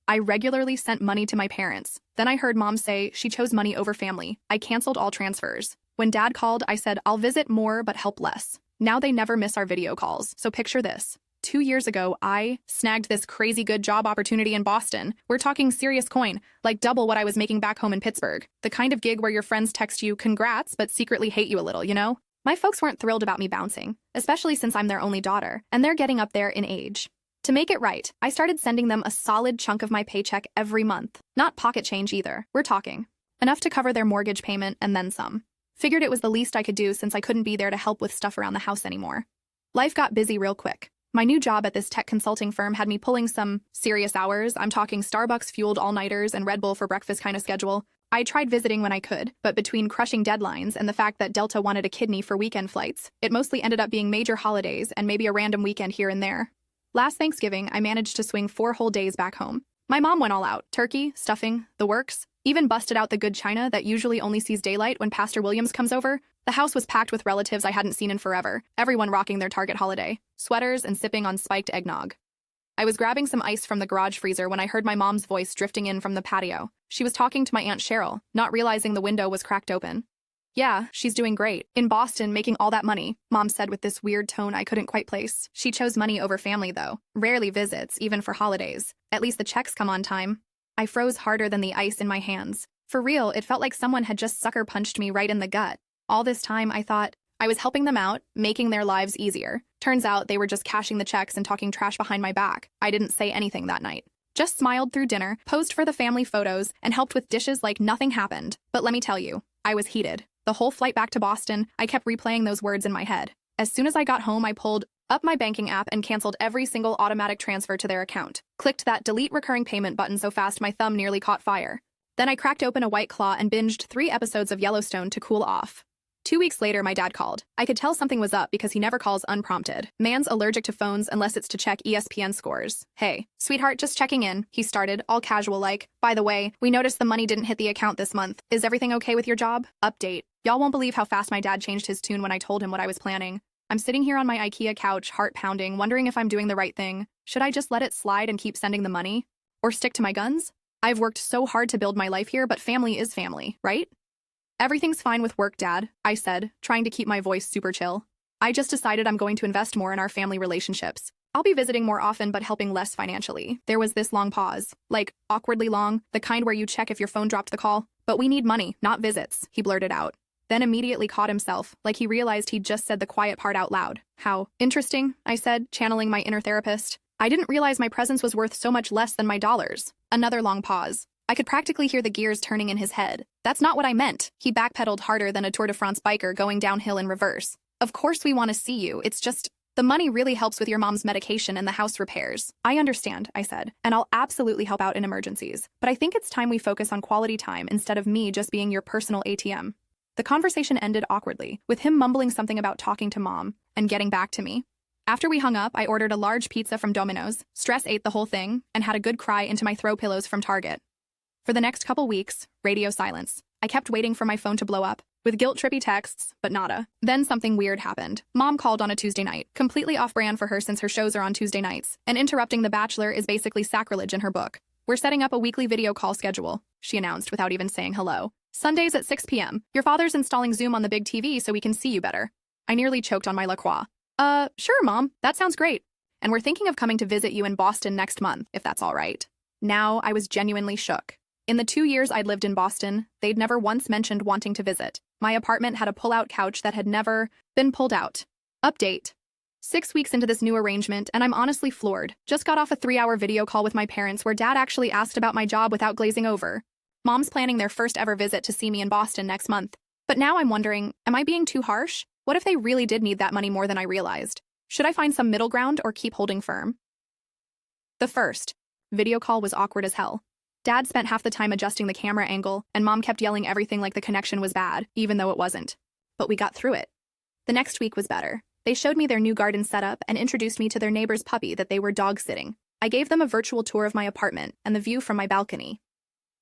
I regularly sent money to my parents. Then I heard mom say she chose money over family. I canceled all transfers. When dad called, I said, I'll visit more but help less. Now they never miss our video calls, so picture this. 2 years ago, I snagged this crazy good job opportunity in Boston. We're talking serious coin, like double what I was making back home in Pittsburgh. The kind of gig where your friends text you congrats but secretly hate you a little, you know? My folks weren't thrilled about me bouncing, especially since I'm their only daughter, and they're getting up there in age. To make it right, I started sending them a solid chunk of my paycheck every month. Not pocket change either, we're talking. Enough to cover their mortgage payment and then some. Figured it was the least I could do since I couldn't be there to help with stuff around the house anymore. Life got busy real quick. My new job at this tech consulting firm had me pulling some serious hours. I'm talking Starbucks-fueled all-nighters and Red Bull for breakfast kind of schedule. I tried visiting when I could, but between crushing deadlines and the fact that Delta wanted a kidney for weekend flights, it mostly ended up being major holidays and maybe a random weekend here and there. Last Thanksgiving, I managed to swing 4 whole days back home. My mom went all out. Turkey, stuffing, the works. Even busted out the good china that usually only sees daylight when Pastor Williams comes over. The house was packed with relatives I hadn't seen in forever, everyone rocking their Target holiday, sweaters and sipping on spiked eggnog. I was grabbing some ice from the garage freezer when I heard my mom's voice drifting in from the patio. She was talking to my Aunt Cheryl, not realizing the window was cracked open. Yeah, she's doing great. In Boston, making all that money, Mom said with this weird tone I couldn't quite place. She chose money over family, though. Rarely visits, even for holidays. At least the checks come on time. I froze harder than the ice in my hands. For real, it felt like someone had just sucker punched me right in the gut. All this time, I thought I was helping them out, making their lives easier. Turns out they were just cashing the checks and talking trash behind my back. I didn't say anything that night. Just smiled through dinner, posed for the family photos, and helped with dishes like nothing happened. But let me tell you, I was heated. The whole flight back to Boston, I kept replaying those words in my head. As soon as I got home, I pulled up my banking app and canceled every single automatic transfer to their account. Clicked that delete recurring payment button so fast my thumb nearly caught fire. Then I cracked open a White Claw and binged 3 episodes of Yellowstone to cool off. 2 weeks later, my dad called. I could tell something was up because he never calls unprompted. Man's allergic to phones unless it's to check ESPN scores. Hey, sweetheart, just checking in, he started, all casual like. By the way, we noticed the money didn't hit the account this month. Is everything okay with your job? Update. Y'all won't believe how fast my dad changed his tune when I told him what I was planning. I'm sitting here on my IKEA couch, heart pounding, wondering if I'm doing the right thing. Should I just let it slide and keep sending the money? Or stick to my guns? I've worked so hard to build my life here, but family is family, right? Everything's fine with work, Dad, I said, trying to keep my voice super chill. I just decided I'm going to invest more in our family relationships. I'll be visiting more often but helping less financially. There was this long pause, like awkwardly long, the kind where you check if your phone dropped the call. But we need money, not visits, he blurted out. Then immediately caught himself, like he realized he'd just said the quiet part out loud. How interesting, I said, channeling my inner therapist. I didn't realize my presence was worth so much less than my dollars. Another long pause. I could practically hear the gears turning in his head. That's not what I meant. He backpedaled harder than a Tour de France biker going downhill in reverse. Of course we want to see you, it's just, the money really helps with your mom's medication and the house repairs. I understand, I said, and I'll absolutely help out in emergencies. But I think it's time we focus on quality time instead of me just being your personal ATM. The conversation ended awkwardly, with him mumbling something about talking to Mom and getting back to me. After we hung up, I ordered a large pizza from Domino's, stress ate the whole thing, and had a good cry into my throw pillows from Target. For the next couple weeks, radio silence. I kept waiting for my phone to blow up, with guilt-trippy texts, but nada. Then something weird happened. Mom called on a Tuesday night, completely off-brand for her since her shows are on Tuesday nights, and interrupting The Bachelor is basically sacrilege in her book. We're setting up a weekly video call schedule, she announced without even saying hello. Sundays at 6 p.m. Your father's installing Zoom on the big TV so we can see you better. I nearly choked on my La Croix. Sure, Mom, that sounds great. And we're thinking of coming to visit you in Boston next month, if that's all right. Now I was genuinely shook. In the 2 years I'd lived in Boston, they'd never once mentioned wanting to visit. My apartment had a pull-out couch that had never been pulled out. Update. 6 weeks into this new arrangement, and I'm honestly floored. Just got off a 3-hour video call with my parents where Dad actually asked about my job without glazing over. Mom's planning their first ever visit to see me in Boston next month. But now I'm wondering, am I being too harsh? What if they really did need that money more than I realized? Should I find some middle ground or keep holding firm? The first video call was awkward as hell. Dad spent half the time adjusting the camera angle, and Mom kept yelling everything like the connection was bad, even though it wasn't. But we got through it. The next week was better. They showed me their new garden setup and introduced me to their neighbor's puppy that they were dog-sitting. I gave them a virtual tour of my apartment and the view from my balcony.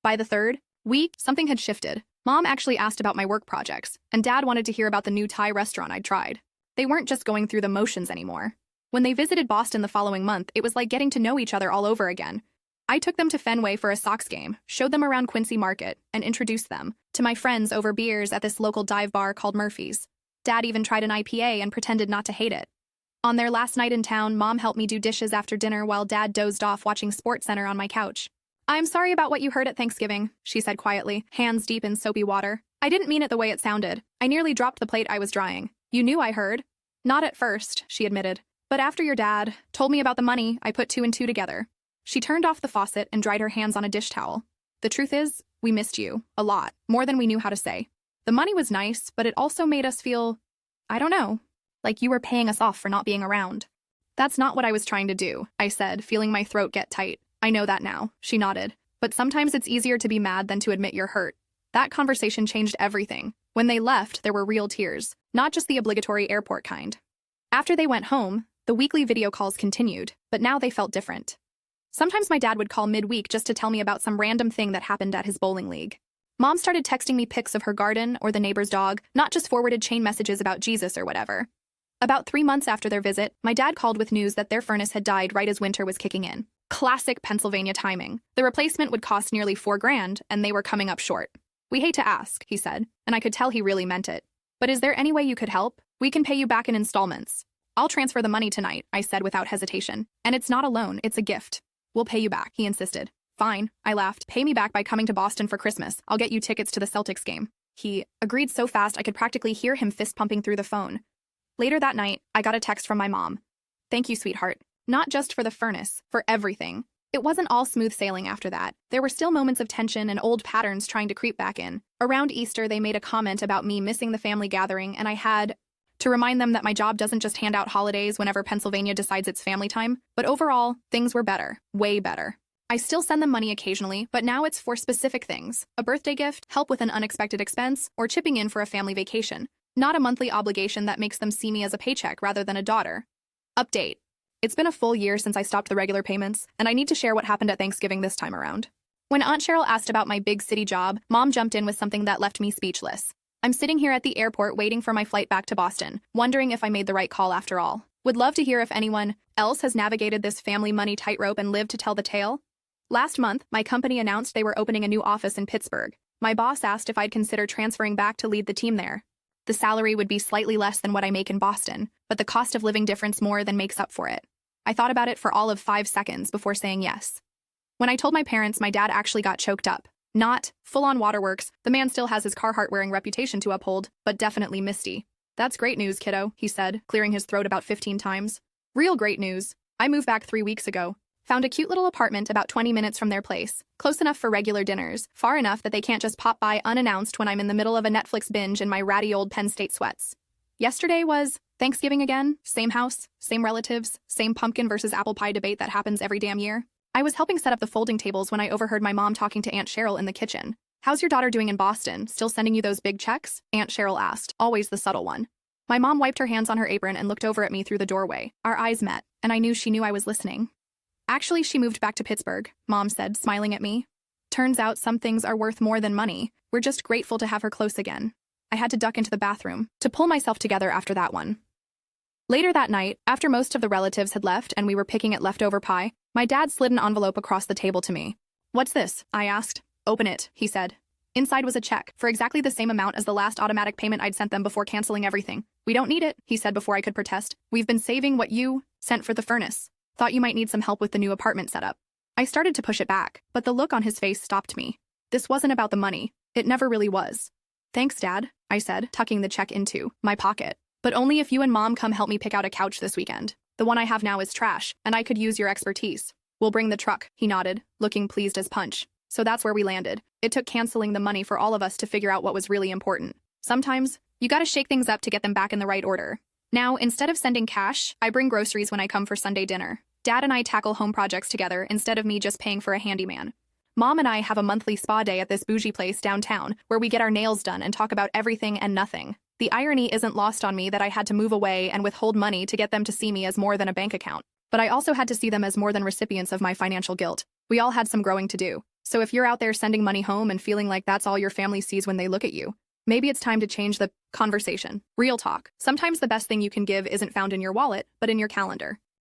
By the third week, something had shifted. Mom actually asked about my work projects, and Dad wanted to hear about the new Thai restaurant I'd tried. They weren't just going through the motions anymore. When they visited Boston the following month, it was like getting to know each other all over again. I took them to Fenway for a Sox game, showed them around Quincy Market, and introduced them to my friends over beers at this local dive bar called Murphy's. Dad even tried an IPA and pretended not to hate it. On their last night in town, Mom helped me do dishes after dinner while Dad dozed off watching SportsCenter on my couch. "I'm sorry about what you heard at Thanksgiving," she said quietly, hands deep in soapy water. "I didn't mean it the way it sounded. I nearly dropped the plate I was drying. You knew I heard." "Not at first," she admitted. "But after your dad told me about the money, I put two and two together." She turned off the faucet and dried her hands on a dish towel. "The truth is, we missed you. A lot. More than we knew how to say. The money was nice, but it also made us feel, I don't know, like you were paying us off for not being around." "That's not what I was trying to do," I said, feeling my throat get tight. "I know that now," she nodded. "But sometimes it's easier to be mad than to admit you're hurt." That conversation changed everything. When they left, there were real tears, not just the obligatory airport kind. After they went home, the weekly video calls continued, but now they felt different. Sometimes my dad would call midweek just to tell me about some random thing that happened at his bowling league. Mom started texting me pics of her garden or the neighbor's dog, not just forwarded chain messages about Jesus or whatever. About 3 months after their visit, my dad called with news that their furnace had died right as winter was kicking in. Classic Pennsylvania timing. The replacement would cost nearly $4,000, and they were coming up short. "We hate to ask," he said, and I could tell he really meant it. "But is there any way you could help? We can pay you back in installments." "I'll transfer the money tonight," I said without hesitation. "And it's not a loan, it's a gift." "We'll pay you back," he insisted. "Fine," I laughed. "Pay me back by coming to Boston for Christmas. I'll get you tickets to the Celtics game." He agreed so fast I could practically hear him fist-pumping through the phone. Later that night, I got a text from my mom. "Thank you, sweetheart. Not just for the furnace, for everything." It wasn't all smooth sailing after that. There were still moments of tension and old patterns trying to creep back in. Around Easter, they made a comment about me missing the family gathering, and I had to remind them that my job doesn't just hand out holidays whenever Pennsylvania decides it's family time, but overall, things were better, way better. I still send them money occasionally, but now it's for specific things: a birthday gift, help with an unexpected expense, or chipping in for a family vacation. Not a monthly obligation that makes them see me as a paycheck rather than a daughter. Update. It's been a full year since I stopped the regular payments, and I need to share what happened at Thanksgiving this time around. When Aunt Cheryl asked about my big city job, Mom jumped in with something that left me speechless. "I'm sitting here at the airport waiting for my flight back to Boston, wondering if I made the right call after all. Would love to hear if anyone else has navigated this family money tightrope and lived to tell the tale." Last month, my company announced they were opening a new office in Pittsburgh. My boss asked if I'd consider transferring back to lead the team there. The salary would be slightly less than what I make in Boston, but the cost of living difference more than makes up for it. I thought about it for all of 5 seconds before saying yes. When I told my parents, my dad actually got choked up. Not full-on waterworks, the man still has his Carhartt-wearing reputation to uphold, but definitely misty. "That's great news, kiddo," he said, clearing his throat about 15 times. "Real great news. I moved back 3 weeks ago. Found a cute little apartment about 20 minutes from their place, close enough for regular dinners, far enough that they can't just pop by unannounced when I'm in the middle of a Netflix binge in my ratty old Penn State sweats." Yesterday was Thanksgiving again, same house, same relatives, same pumpkin versus apple pie debate that happens every damn year. I was helping set up the folding tables when I overheard my mom talking to Aunt Cheryl in the kitchen. "How's your daughter doing in Boston? Still sending you those big checks?" Aunt Cheryl asked, always the subtle one. My mom wiped her hands on her apron and looked over at me through the doorway. Our eyes met, and I knew she knew I was listening. "Actually, she moved back to Pittsburgh," Mom said, smiling at me. "Turns out some things are worth more than money. We're just grateful to have her close again." I had to duck into the bathroom to pull myself together after that one. Later that night, after most of the relatives had left and we were picking at leftover pie, my dad slid an envelope across the table to me. "What's this?" I asked. "Open it," he said. Inside was a check for exactly the same amount as the last automatic payment I'd sent them before canceling everything. "We don't need it," he said before I could protest. "We've been saving what you sent for the furnace. Thought you might need some help with the new apartment setup." I started to push it back, but the look on his face stopped me. This wasn't about the money. It never really was. "Thanks, Dad," I said, tucking the check into my pocket. "But only if you and Mom come help me pick out a couch this weekend. The one I have now is trash, and I could use your expertise." "We'll bring the truck," he nodded, looking pleased as punch. So that's where we landed. It took canceling the money for all of us to figure out what was really important. Sometimes, you gotta shake things up to get them back in the right order. Now, instead of sending cash, I bring groceries when I come for Sunday dinner. Dad and I tackle home projects together instead of me just paying for a handyman. Mom and I have a monthly spa day at this bougie place downtown where we get our nails done and talk about everything and nothing. The irony isn't lost on me that I had to move away and withhold money to get them to see me as more than a bank account. But I also had to see them as more than recipients of my financial guilt. We all had some growing to do. So if you're out there sending money home and feeling like that's all your family sees when they look at you, maybe it's time to change the conversation. Real talk. Sometimes the best thing you can give isn't found in your wallet, but in your calendar.